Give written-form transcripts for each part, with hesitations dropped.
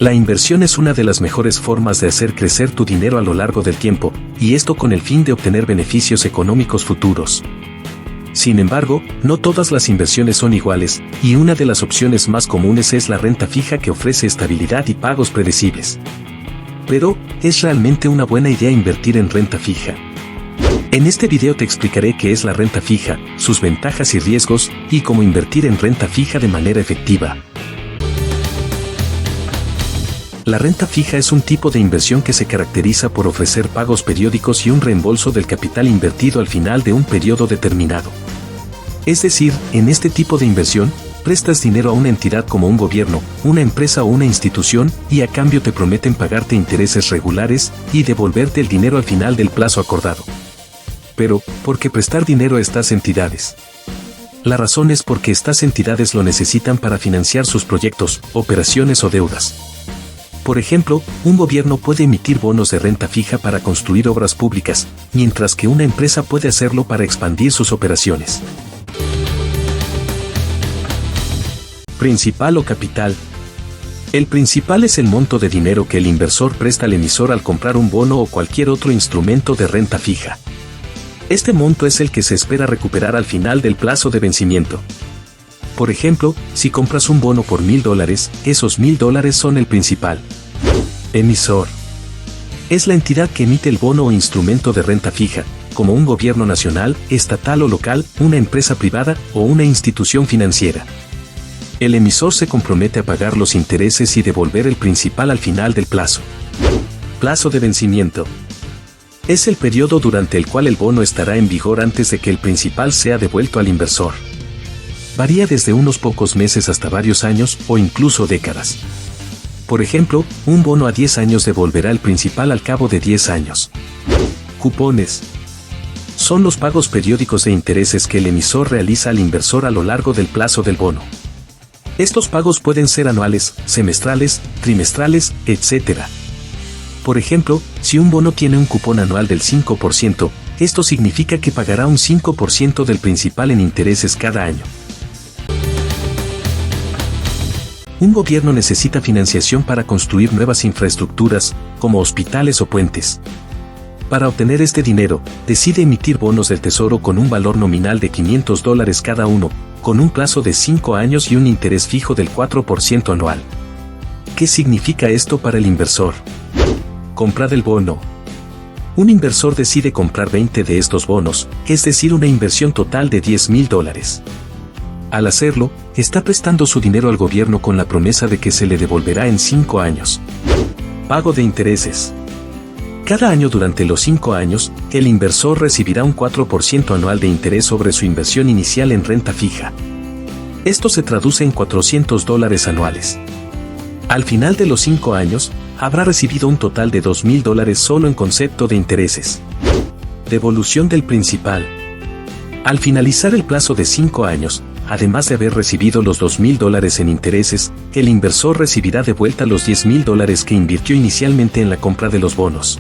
La inversión es una de las mejores formas de hacer crecer tu dinero a lo largo del tiempo, y esto con el fin de obtener beneficios económicos futuros. Sin embargo, no todas las inversiones son iguales, y una de las opciones más comunes es la renta fija, que ofrece estabilidad y pagos predecibles. Pero, ¿es realmente una buena idea invertir en renta fija? En este video te explicaré qué es la renta fija, sus ventajas y riesgos, y cómo invertir en renta fija de manera efectiva. La renta fija es un tipo de inversión que se caracteriza por ofrecer pagos periódicos y un reembolso del capital invertido al final de un periodo determinado. Es decir, en este tipo de inversión, prestas dinero a una entidad como un gobierno, una empresa o una institución, y a cambio te prometen pagarte intereses regulares y devolverte el dinero al final del plazo acordado. Pero, ¿por qué prestar dinero a estas entidades? La razón es porque estas entidades lo necesitan para financiar sus proyectos, operaciones o deudas. Por ejemplo, un gobierno puede emitir bonos de renta fija para construir obras públicas, mientras que una empresa puede hacerlo para expandir sus operaciones. Principal o capital. El principal es el monto de dinero que el inversor presta al emisor al comprar un bono o cualquier otro instrumento de renta fija. Este monto es el que se espera recuperar al final del plazo de vencimiento. Por ejemplo, si compras un bono por $1,000, esos $1,000 son el principal. Emisor. Es la entidad que emite el bono o instrumento de renta fija, como un gobierno nacional, estatal o local, una empresa privada o una institución financiera. El emisor se compromete a pagar los intereses y devolver el principal al final del plazo. Plazo de vencimiento. Es el periodo durante el cual el bono estará en vigor antes de que el principal sea devuelto al inversor. Varía desde unos pocos meses hasta varios años o incluso décadas. Por ejemplo, un bono a 10 años devolverá el principal al cabo de 10 años. Cupones. Son los pagos periódicos de intereses que el emisor realiza al inversor a lo largo del plazo del bono. Estos pagos pueden ser anuales, semestrales, trimestrales, etc. Por ejemplo, si un bono tiene un cupón anual del 5%, esto significa que pagará un 5% del principal en intereses cada año. Un gobierno necesita financiación para construir nuevas infraestructuras, como hospitales o puentes. Para obtener este dinero, decide emitir bonos del Tesoro con un valor nominal de $500 cada uno, con un plazo de 5 años y un interés fijo del 4% anual. ¿Qué significa esto para el inversor? Compra del bono. Un inversor decide comprar 20 de estos bonos, es decir, una inversión total de $10,000. Al hacerlo, está prestando su dinero al gobierno con la promesa de que se le devolverá en 5 años. Pago de intereses. Cada año durante los 5 años, el inversor recibirá un 4% anual de interés sobre su inversión inicial en renta fija. Esto se traduce en $400 anuales. Al final de los 5 años, habrá recibido un total de $2,000 solo en concepto de intereses. Devolución del principal. Al finalizar el plazo de 5 años, además de haber recibido los $2,000 en intereses, el inversor recibirá de vuelta los $10,000 que invirtió inicialmente en la compra de los bonos.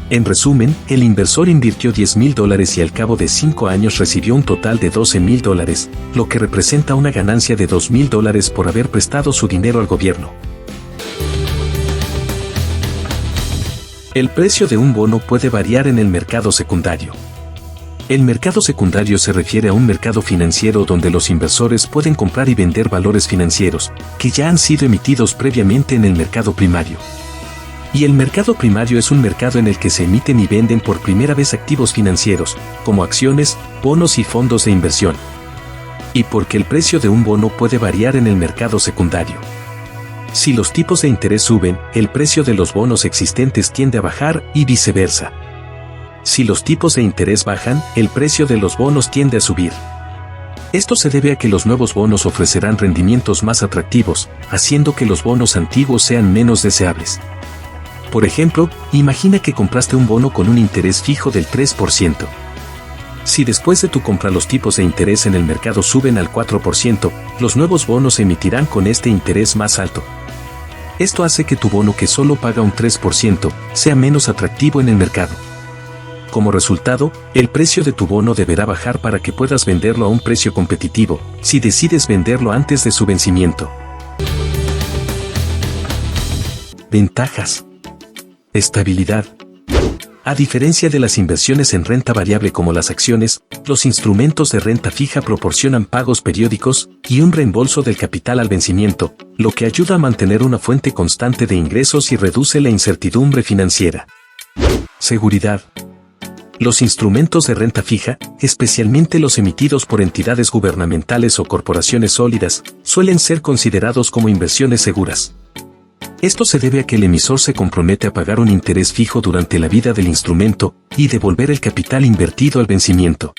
En resumen, el inversor invirtió $10,000 y al cabo de 5 años recibió un total de $12,000, lo que representa una ganancia de $2,000 por haber prestado su dinero al gobierno. El precio de un bono puede variar en el mercado secundario. El mercado secundario se refiere a un mercado financiero donde los inversores pueden comprar y vender valores financieros, que ya han sido emitidos previamente en el mercado primario. Y el mercado primario es un mercado en el que se emiten y venden por primera vez activos financieros, como acciones, bonos y fondos de inversión. Y porque el precio de un bono puede variar en el mercado secundario. Si los tipos de interés suben, el precio de los bonos existentes tiende a bajar y viceversa. Si los tipos de interés bajan, el precio de los bonos tiende a subir. Esto se debe a que los nuevos bonos ofrecerán rendimientos más atractivos, haciendo que los bonos antiguos sean menos deseables. Por ejemplo, imagina que compraste un bono con un interés fijo del 3%. Si después de tu compra los tipos de interés en el mercado suben al 4%, los nuevos bonos se emitirán con este interés más alto. Esto hace que tu bono que solo paga un 3% sea menos atractivo en el mercado. Como resultado, el precio de tu bono deberá bajar para que puedas venderlo a un precio competitivo, si decides venderlo antes de su vencimiento. Ventajas. Estabilidad. A diferencia de las inversiones en renta variable como las acciones, los instrumentos de renta fija proporcionan pagos periódicos y un reembolso del capital al vencimiento, lo que ayuda a mantener una fuente constante de ingresos y reduce la incertidumbre financiera. Seguridad. Los instrumentos de renta fija, especialmente los emitidos por entidades gubernamentales o corporaciones sólidas, suelen ser considerados como inversiones seguras. Esto se debe a que el emisor se compromete a pagar un interés fijo durante la vida del instrumento y devolver el capital invertido al vencimiento.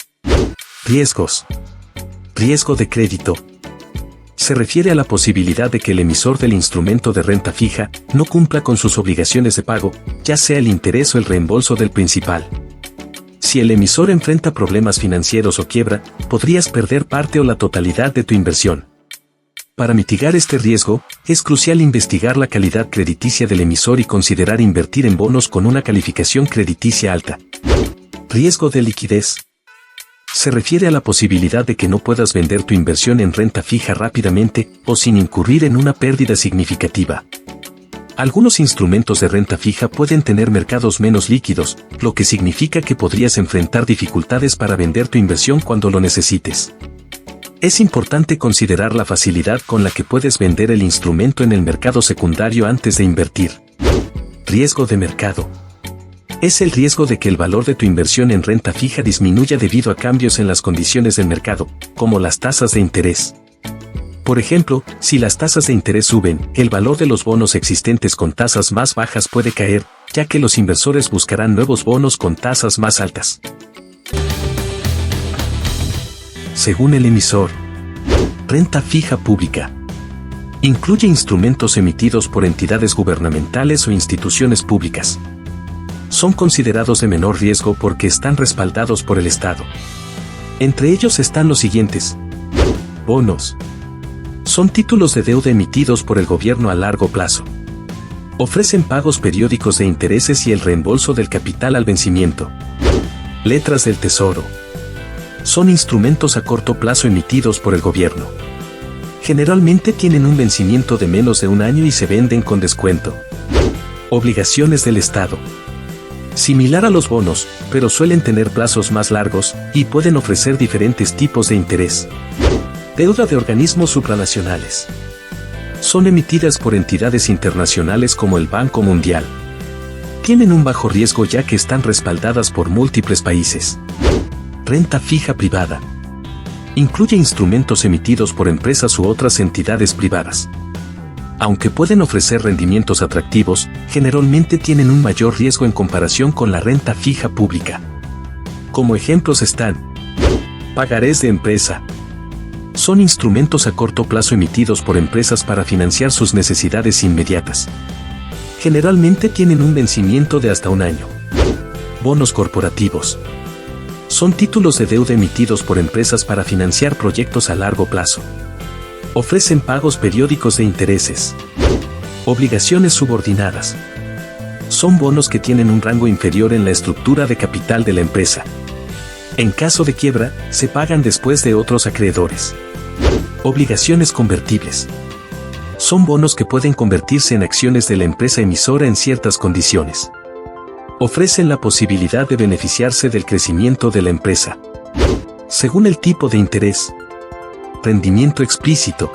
Riesgos. Riesgo de crédito. Se refiere a la posibilidad de que el emisor del instrumento de renta fija no cumpla con sus obligaciones de pago, ya sea el interés o el reembolso del principal. Si el emisor enfrenta problemas financieros o quiebra, podrías perder parte o la totalidad de tu inversión. Para mitigar este riesgo, es crucial investigar la calidad crediticia del emisor y considerar invertir en bonos con una calificación crediticia alta. Riesgo de liquidez. Se refiere a la posibilidad de que no puedas vender tu inversión en renta fija rápidamente o sin incurrir en una pérdida significativa. Algunos instrumentos de renta fija pueden tener mercados menos líquidos, lo que significa que podrías enfrentar dificultades para vender tu inversión cuando lo necesites. Es importante considerar la facilidad con la que puedes vender el instrumento en el mercado secundario antes de invertir. Riesgo de mercado. Es el riesgo de que el valor de tu inversión en renta fija disminuya debido a cambios en las condiciones del mercado, como las tasas de interés. Por ejemplo, si las tasas de interés suben, el valor de los bonos existentes con tasas más bajas puede caer, ya que los inversores buscarán nuevos bonos con tasas más altas. Según el emisor. Renta fija pública. Incluye instrumentos emitidos por entidades gubernamentales o instituciones públicas. Son considerados de menor riesgo porque están respaldados por el Estado. Entre ellos están los siguientes. Bonos. Son títulos de deuda emitidos por el gobierno a largo plazo. Ofrecen pagos periódicos de intereses y el reembolso del capital al vencimiento. Letras del Tesoro. Son instrumentos a corto plazo emitidos por el gobierno. Generalmente tienen un vencimiento de menos de un año y se venden con descuento. Obligaciones del Estado. Similar a los bonos, pero suelen tener plazos más largos y pueden ofrecer diferentes tipos de interés. Deuda de organismos supranacionales. Son emitidas por entidades internacionales como el Banco Mundial. Tienen un bajo riesgo ya que están respaldadas por múltiples países. Renta fija privada. Incluye instrumentos emitidos por empresas u otras entidades privadas. Aunque pueden ofrecer rendimientos atractivos, generalmente tienen un mayor riesgo en comparación con la renta fija pública. Como ejemplos están: pagarés de empresa. Son instrumentos a corto plazo emitidos por empresas para financiar sus necesidades inmediatas. Generalmente tienen un vencimiento de hasta un año. Bonos corporativos. Son títulos de deuda emitidos por empresas para financiar proyectos a largo plazo. Ofrecen pagos periódicos de intereses. Obligaciones subordinadas. Son bonos que tienen un rango inferior en la estructura de capital de la empresa. En caso de quiebra, se pagan después de otros acreedores. Obligaciones convertibles. Son bonos que pueden convertirse en acciones de la empresa emisora en ciertas condiciones. Ofrecen la posibilidad de beneficiarse del crecimiento de la empresa. Según el tipo de interés. Rendimiento explícito.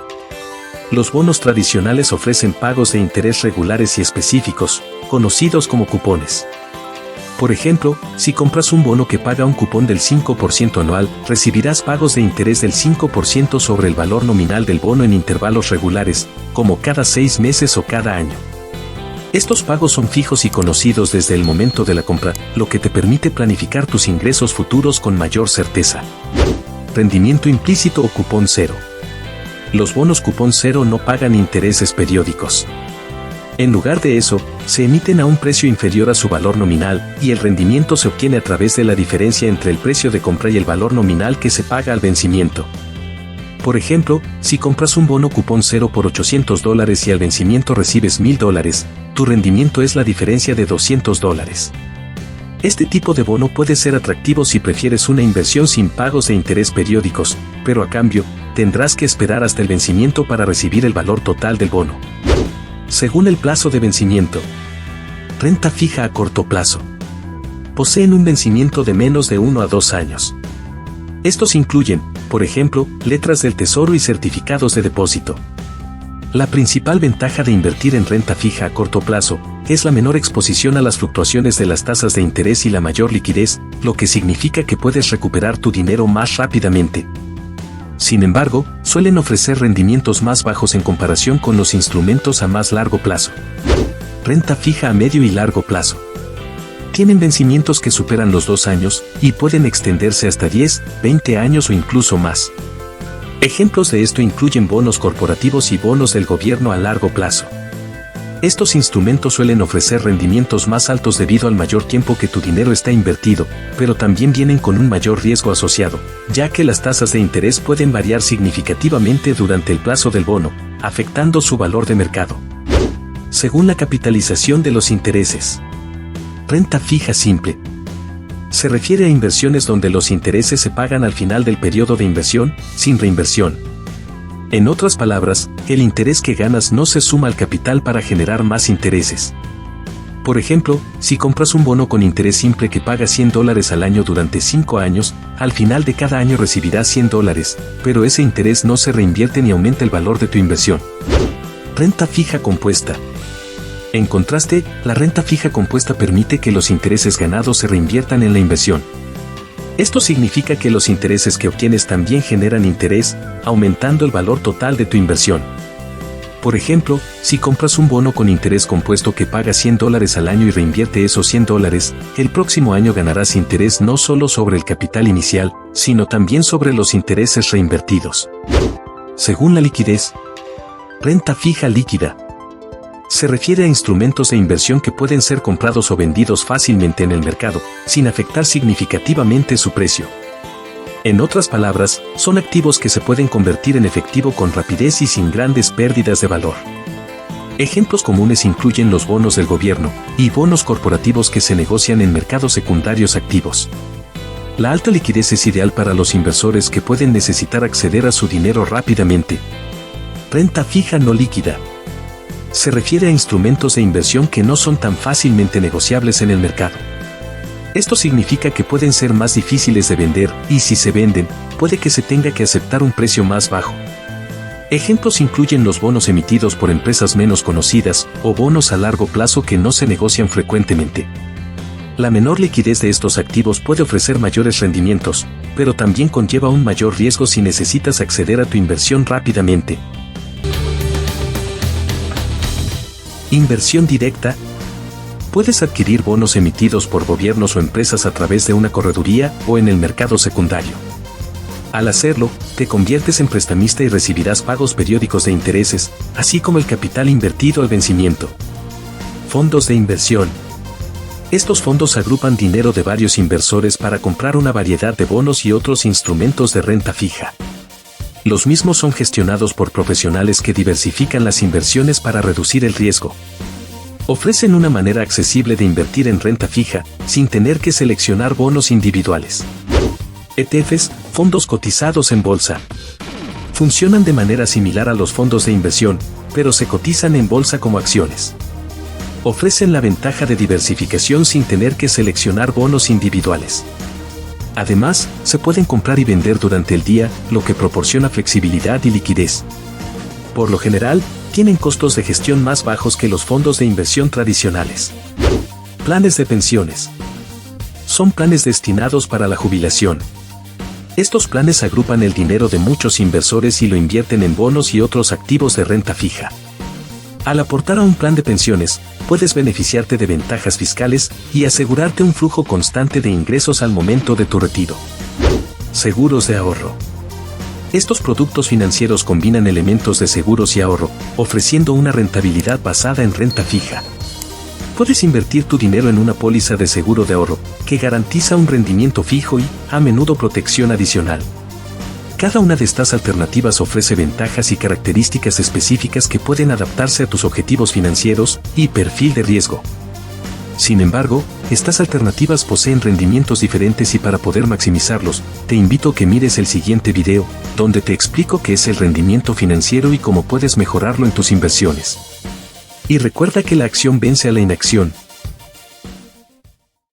Los bonos tradicionales ofrecen pagos de interés regulares y específicos, conocidos como cupones. Por ejemplo, si compras un bono que paga un cupón del 5% anual, recibirás pagos de interés del 5% sobre el valor nominal del bono en intervalos regulares, como cada 6 meses o cada año. Estos pagos son fijos y conocidos desde el momento de la compra, lo que te permite planificar tus ingresos futuros con mayor certeza. Rendimiento implícito o cupón cero. Los bonos cupón cero no pagan intereses periódicos. En lugar de eso, se emiten a un precio inferior a su valor nominal, y el rendimiento se obtiene a través de la diferencia entre el precio de compra y el valor nominal que se paga al vencimiento. Por ejemplo, si compras un bono cupón cero por $800 y al vencimiento recibes $1,000, tu rendimiento es la diferencia de $200. Este tipo de bono puede ser atractivo si prefieres una inversión sin pagos de interés periódicos, pero a cambio, tendrás que esperar hasta el vencimiento para recibir el valor total del bono. Según el plazo de vencimiento. Renta fija a corto plazo. Poseen un vencimiento de menos de 1 a 2 años. Estos incluyen, por ejemplo, letras del tesoro y certificados de depósito. La principal ventaja de invertir en renta fija a corto plazo es la menor exposición a las fluctuaciones de las tasas de interés y la mayor liquidez, lo que significa que puedes recuperar tu dinero más rápidamente. Sin embargo, suelen ofrecer rendimientos más bajos en comparación con los instrumentos a más largo plazo. Renta fija a medio y largo plazo. Tienen vencimientos que superan los 2 años y pueden extenderse hasta 10, 20 años o incluso más. Ejemplos de esto incluyen bonos corporativos y bonos del gobierno a largo plazo. Estos instrumentos suelen ofrecer rendimientos más altos debido al mayor tiempo que tu dinero está invertido, pero también vienen con un mayor riesgo asociado, ya que las tasas de interés pueden variar significativamente durante el plazo del bono, afectando su valor de mercado. Según la capitalización de los intereses. Renta fija simple. Se refiere a inversiones donde los intereses se pagan al final del periodo de inversión, sin reinversión. En otras palabras, el interés que ganas no se suma al capital para generar más intereses. Por ejemplo, si compras un bono con interés simple que paga $100 al año durante 5 años, al final de cada año recibirás $100, pero ese interés no se reinvierte ni aumenta el valor de tu inversión. Renta fija compuesta. En contraste, la renta fija compuesta permite que los intereses ganados se reinviertan en la inversión. Esto significa que los intereses que obtienes también generan interés, aumentando el valor total de tu inversión. Por ejemplo, si compras un bono con interés compuesto que paga $100 al año y reinvierte esos $100, el próximo año ganarás interés no solo sobre el capital inicial, sino también sobre los intereses reinvertidos. Según la liquidez. Renta fija líquida. Se refiere a instrumentos de inversión que pueden ser comprados o vendidos fácilmente en el mercado, sin afectar significativamente su precio. En otras palabras, son activos que se pueden convertir en efectivo con rapidez y sin grandes pérdidas de valor. Ejemplos comunes incluyen los bonos del gobierno y bonos corporativos que se negocian en mercados secundarios activos. La alta liquidez es ideal para los inversores que pueden necesitar acceder a su dinero rápidamente. Renta fija no líquida. Se refiere a instrumentos de inversión que no son tan fácilmente negociables en el mercado. Esto significa que pueden ser más difíciles de vender y si se venden, puede que se tenga que aceptar un precio más bajo. Ejemplos incluyen los bonos emitidos por empresas menos conocidas o bonos a largo plazo que no se negocian frecuentemente. La menor liquidez de estos activos puede ofrecer mayores rendimientos, pero también conlleva un mayor riesgo si necesitas acceder a tu inversión rápidamente. Inversión directa. Puedes adquirir bonos emitidos por gobiernos o empresas a través de una correduría o en el mercado secundario. Al hacerlo, te conviertes en prestamista y recibirás pagos periódicos de intereses, así como el capital invertido al vencimiento. Fondos de inversión. Estos fondos agrupan dinero de varios inversores para comprar una variedad de bonos y otros instrumentos de renta fija. Los mismos son gestionados por profesionales que diversifican las inversiones para reducir el riesgo. Ofrecen una manera accesible de invertir en renta fija, sin tener que seleccionar bonos individuales. ETFs, fondos cotizados en bolsa. Funcionan de manera similar a los fondos de inversión, pero se cotizan en bolsa como acciones. Ofrecen la ventaja de diversificación sin tener que seleccionar bonos individuales. Además, se pueden comprar y vender durante el día, lo que proporciona flexibilidad y liquidez. Por lo general, tienen costos de gestión más bajos que los fondos de inversión tradicionales. Planes de pensiones. Son planes destinados para la jubilación. Estos planes agrupan el dinero de muchos inversores y lo invierten en bonos y otros activos de renta fija. Al aportar a un plan de pensiones, puedes beneficiarte de ventajas fiscales y asegurarte un flujo constante de ingresos al momento de tu retiro. Seguros de ahorro. Estos productos financieros combinan elementos de seguros y ahorro, ofreciendo una rentabilidad basada en renta fija. Puedes invertir tu dinero en una póliza de seguro de ahorro, que garantiza un rendimiento fijo y, a menudo, protección adicional. Cada una de estas alternativas ofrece ventajas y características específicas que pueden adaptarse a tus objetivos financieros y perfil de riesgo. Sin embargo, estas alternativas poseen rendimientos diferentes y para poder maximizarlos, te invito a que mires el siguiente video, donde te explico qué es el rendimiento financiero y cómo puedes mejorarlo en tus inversiones. Y recuerda que la acción vence a la inacción,